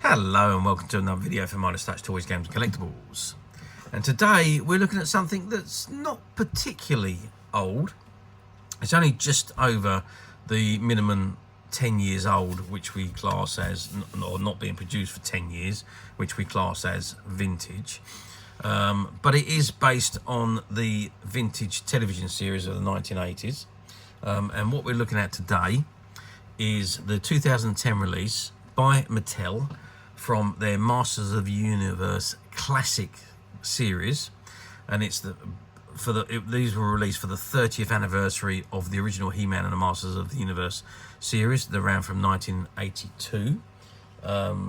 Hello and welcome to another video for Midas Touch Toys, Games and Collectibles. And today we're looking at something that's not particularly old. It's only just over the minimum 10 years old, which we class as, or not being produced for 10 years, which we class as vintage. But it is based on the vintage television series of the 1980s. And what we're looking at today is the 2010 release by Mattel from their Masters of the Universe Classic series, and it's these were released for the 30th anniversary of the original He-Man and the Masters of the Universe series that ran from 1982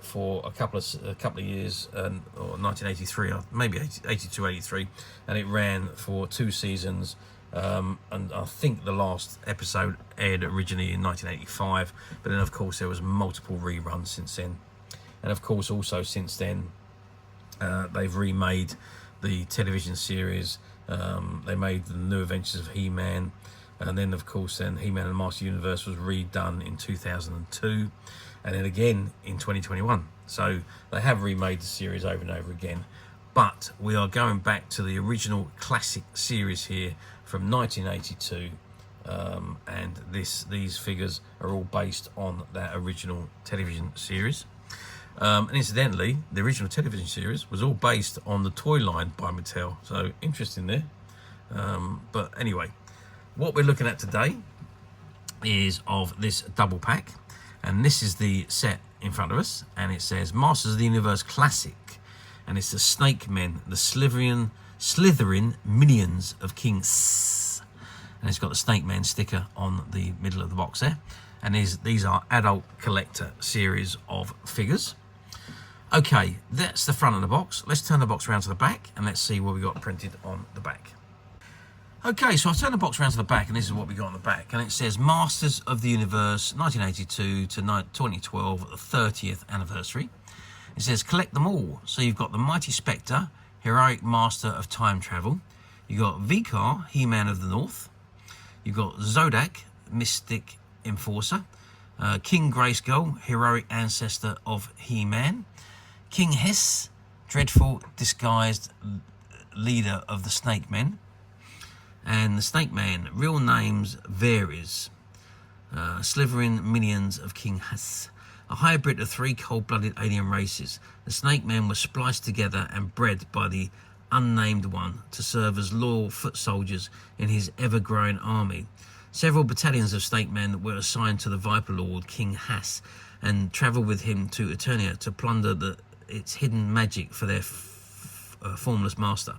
for a couple of years, or 1983, maybe 82, 83, and it ran for 2 seasons. And I think the last episode aired originally in 1985, but then of course there was multiple reruns since then. And of course also since then they've remade the television series. They made the New Adventures of He-Man, and then of course then He-Man and the Master Universe was redone in 2002, and then again in 2021. So they have remade the series over and over again, but we are going back to the original classic series here from 1982, and these figures are all based on that original television series. And incidentally, the original television series was all based on the toy line by Mattel, so interesting there. But anyway, what we're looking at today is of this double pack, and this is the set in front of us, and it says Masters of the Universe Classic, and it's the Snake Men, the Slithering minions of King Hsss, and it's got the Snake Man sticker on the middle of the box there. And these are adult collector series of figures. Okay, that's the front of the box. Let's turn the box around to the back and let's see what we got printed on the back. Okay, so I've turned the box around to the back and this is what we got on the back. And it says Masters of the Universe 1982 to 2012, the 30th anniversary. It says collect them all. So you've got the Mighty Spectre, Heroic Master of Time Travel. You've got Vikar, He-Man of the North. You've got Zodak, Mystic Enforcer. King Grayskull, Heroic Ancestor of He-Man. King Hsss, Dreadful Disguised Leader of the Snake Men. And the Snake Man, real names varies. Slithering Minions of King Hsss. A hybrid of 3 cold-blooded alien races. The Snake Men were spliced together and bred by the Unnamed One to serve as loyal foot soldiers in his ever-growing army. Several battalions of Snake Men were assigned to the Viper Lord King Hsss and travelled with him to Eternia to plunder its hidden magic for their formless master.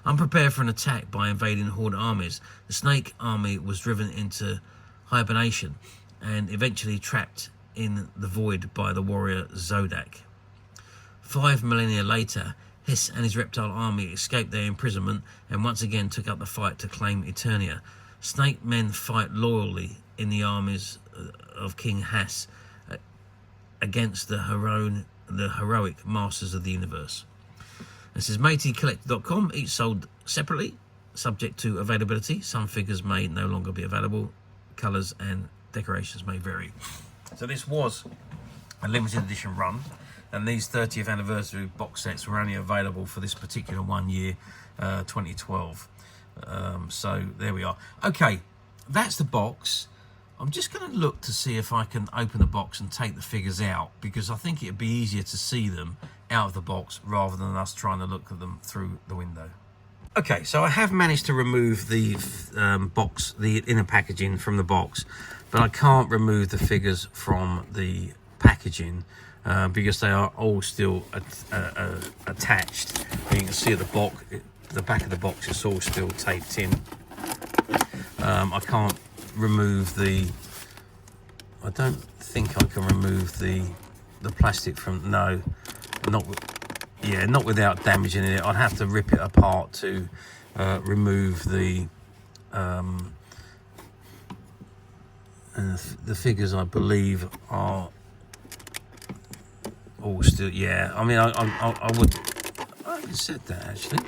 Unprepared for an attack by invading Horde armies, the Snake army was driven into hibernation and eventually trapped in the void by the warrior Zodak. 5 millennia later, Hsss and his reptile army escaped their imprisonment and once again took up the fight to claim Eternia. Snake Men fight loyally in the armies of King Hsss against the heroic Masters of the Universe. This is MateyCollector.com, each sold separately, subject to availability. Some figures may no longer be available. Colours and decorations may vary. So this was a limited edition run, and these 30th anniversary box sets were only available for this particular 1 year, 2012. So there we are. Okay, that's the box. I'm just going to look to see if I can open the box and take the figures out, because I think it'd be easier to see them out of the box rather than us trying to look at them through the window. Okay, so I have managed to remove the the inner packaging from the box, but I can't remove the figures from the packaging because they are all still attached. And you can see at the back of the box, it's all still taped in. I can't remove I don't think I can remove the plastic from, not without damaging it. I'd have to rip it apart to remove the figures. I believe are all still, I mean I would, I haven't said that actually.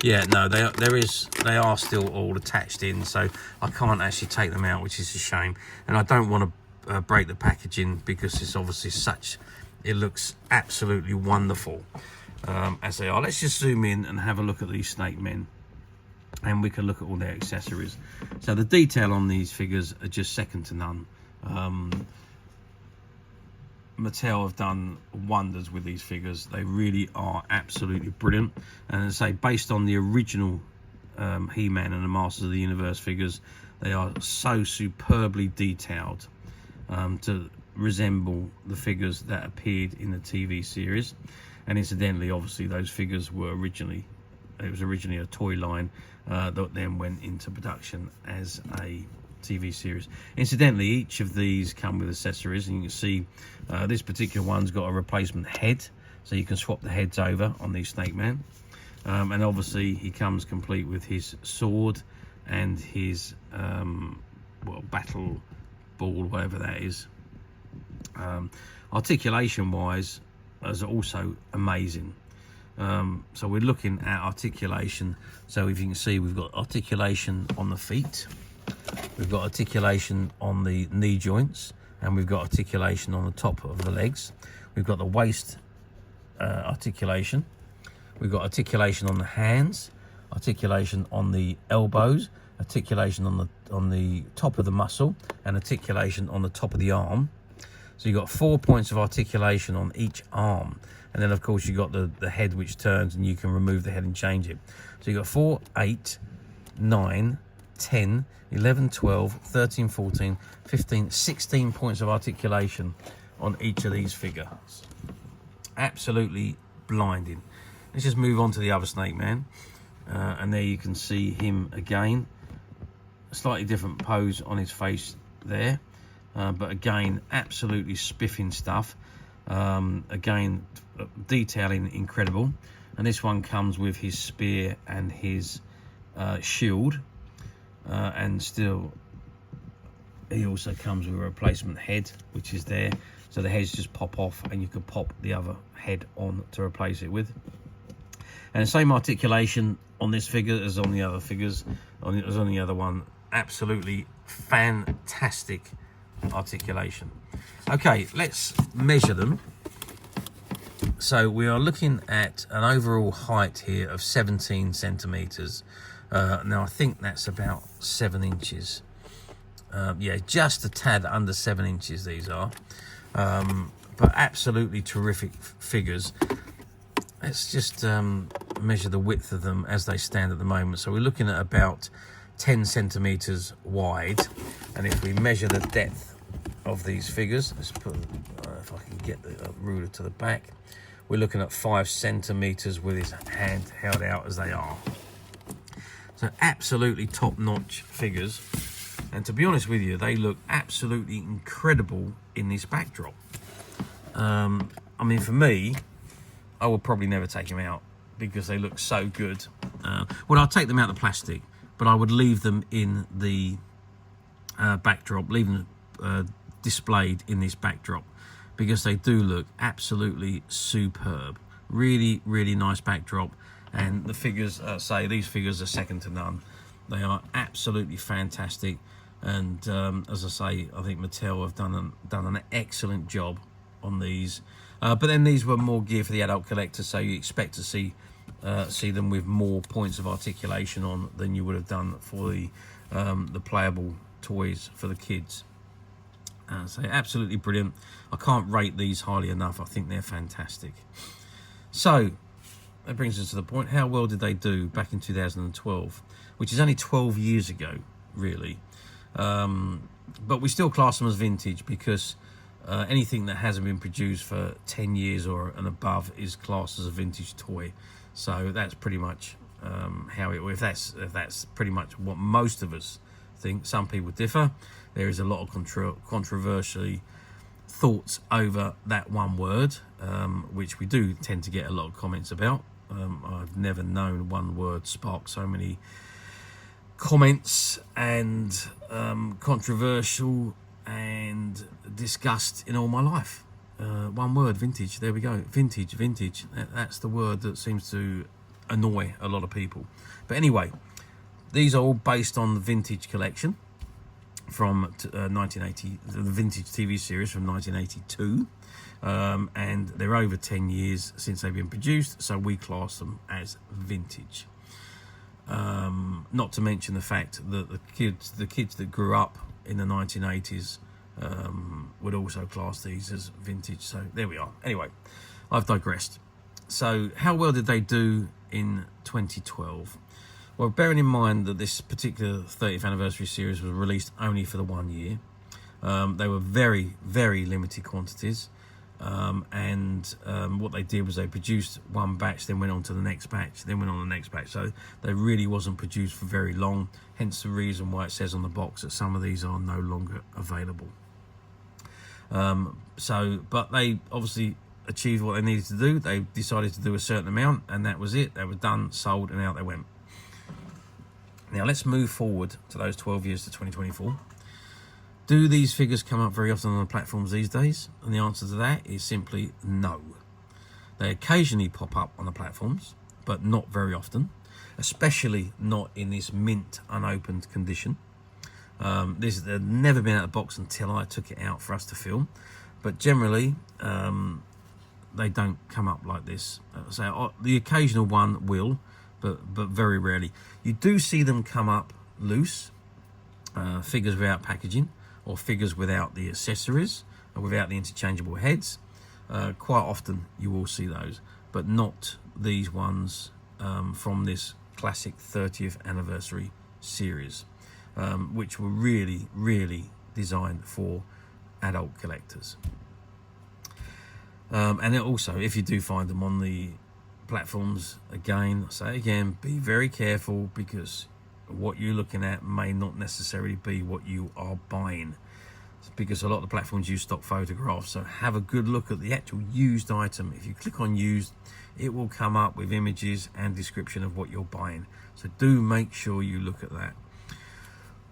Yeah, no, they are still all attached in, so I can't actually take them out, which is a shame. And I don't want to break the packaging because it's obviously such it looks absolutely wonderful as they are. Let's just zoom in and have a look at these snake men, and we can look at all their accessories. So the detail on these figures are just second to none. Mattel have done wonders with these figures. They really are absolutely brilliant. And as I say, based on the original He-Man and the Masters of the Universe figures, they are so superbly detailed to resemble the figures that appeared in the TV series. And incidentally, obviously, those figures were originally, it was originally a toy line that then went into production as a TV series. Incidentally, each of these come with accessories, and you can see this particular one's got a replacement head, so you can swap the heads over on these Snake Man. And obviously he comes complete with his sword and his well, battle ball, whatever that is. Articulation wise is also amazing. So we're looking at articulation. So if you can see, we've got articulation on the feet, we've got articulation on the knee joints, and we've got articulation on the top of the legs. We've got the waist articulation. We've got articulation on the hands, articulation on the elbows, articulation on the top of the muscle, and articulation on the top of the arm. So you've got 4 points of articulation on each arm. And then, of course, you've got the head which turns, and you can remove the head and change it. So you've got 4, 8, 9, 10, 11, 12, 13, 14, 15, 16 points of articulation on each of these figures. Absolutely blinding. Let's just move on to the other Snake Man. And there you can see him again. A slightly different pose on his face there. But again, absolutely spiffing stuff. Again, detailing incredible. And this one comes with his spear and his shield. And still, he also comes with a replacement head, which is there. So the heads just pop off, and you can pop the other head on to replace it with. And the same articulation on this figure as on the other figures, as on the other one. Absolutely fantastic articulation. Okay, let's measure them. So we are looking at an overall height here of 17 centimeters. Now I think that's about 7 inches. Yeah, just a tad under 7 inches these are. But absolutely terrific figures. Let's just measure the width of them as they stand at the moment. So we're looking at about 10 centimeters wide. And if we measure the depth of these figures, let's put, if I can get the ruler to the back, we're looking at 5 centimeters with his hand held out as they are. So absolutely top-notch figures. And to be honest with you, they look absolutely incredible in this backdrop. I mean, for me, I will probably never take them out because they look so good. Well, I'll take them out of the plastic, but I would leave them in the backdrop, leave them displayed in this backdrop, because they do look absolutely superb. Really, really nice backdrop. And the figures, say, these figures are second to none. They are absolutely fantastic. And as I say, I think Mattel have done an excellent job on these. But then these were more geared for the adult collector, so you expect to see them with more points of articulation on than you would have done for the playable toys for the kids. So absolutely brilliant. I can't rate these highly enough. I think they're fantastic. So that brings us to the point, how well did they do back in 2012, which is only 12 years ago, really. But we still class them as vintage, because anything that hasn't been produced for 10 years or and above is classed as a vintage toy. So that's pretty much how it. If that's pretty much what most of us think. Some people differ. There is a lot of controversial thoughts over that one word, which we do tend to get a lot of comments about. I've never known one word spark so many comments and controversial and disgust in all my life. One word, vintage. There we go. Vintage. That's the word that seems to annoy a lot of people. But anyway, these are all based on the vintage collection. from 1980, the vintage TV series from 1982, and they're over 10 years since they've been produced, so we class them as vintage. Not to mention the fact that the kids that grew up in the 1980s would also class these as vintage. So there we are. Anyway, I've digressed. So how well did they do in 2012? Well, bearing in mind that this particular 30th anniversary series was released only for the 1 year, they were very, very limited quantities. What they did was they produced one batch, then went on to the next batch, then went on to the next batch. So they really wasn't produced for very long, hence the reason why it says on the box that some of these are no longer available. But they obviously achieved what they needed to do. They decided to do a certain amount, and that was it. They were done, sold, and out they went. Now let's move forward to those 12 years to 2024. Do these figures come up very often on the platforms these days? And the answer to that is simply no. They occasionally pop up on the platforms, but not very often, especially not in this mint unopened condition. This had never been out of the box until I took it out for us to film, but generally they don't come up like this. So the occasional one will, but very rarely. You do see them come up loose, figures without packaging, or figures without the accessories, or without the interchangeable heads. Quite often you will see those, but not these ones from this classic 30th anniversary series, which were really, really designed for adult collectors. And also, if you do find them on the platforms, again, say again, be very careful, because what you're looking at may not necessarily be what you are buying, because a lot of the platforms use stock photographs. So have a good look at the actual used item. If you click on used, it will come up with images and description of what you're buying, so do make sure you look at that.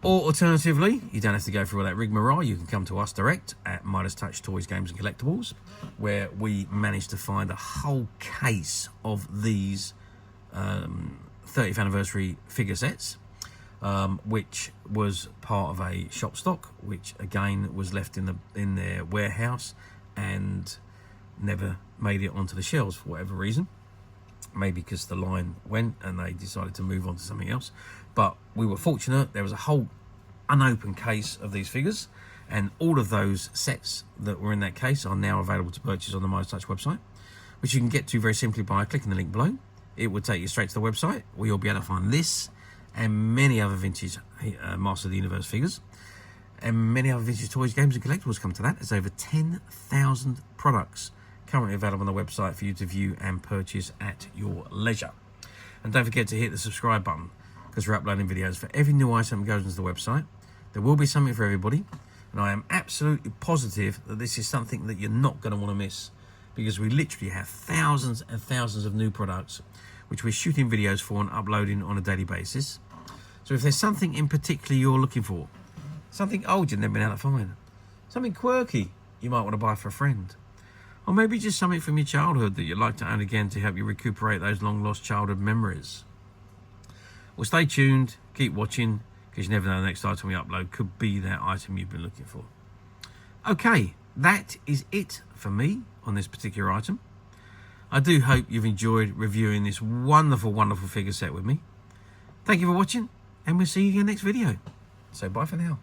Or alternatively, you don't have to go through all that rigmarole. You can come to us direct at Midas Touch Toys, Games and Collectibles, where we managed to find a whole case of these 30th anniversary figure sets, which was part of a shop stock, which again was left in their warehouse and never made it onto the shelves for whatever reason. Maybe because the line went and they decided to move on to something else. But we were fortunate. There was a whole unopened case of these figures, and all of those sets that were in that case are now available to purchase on the Midas Touch website, which you can get to very simply by clicking the link below. It will take you straight to the website, where you'll be able to find this and many other vintage Master of the Universe figures, and many other vintage toys, games and collectibles. Come to that. There's over 10,000 products currently available on the website for you to view and purchase at your leisure. And don't forget to hit the subscribe button, because we're uploading videos for every new item that goes into the website. There will be something for everybody, and I am absolutely positive that this is something that you're not going to want to miss, because we literally have thousands and thousands of new products which we're shooting videos for and uploading on a daily basis. So if there's something in particular you're looking for, something old you've never been able to find, something quirky you might want to buy for a friend, or maybe just something from your childhood that you'd like to own again to help you recuperate those long lost childhood memories, well, stay tuned, keep watching, because you never know, the next item we upload could be that item you've been looking for. Okay, that is it for me on this particular item. I do hope you've enjoyed reviewing this wonderful, wonderful figure set with me. Thank you for watching, and we'll see you again next video. So bye for now.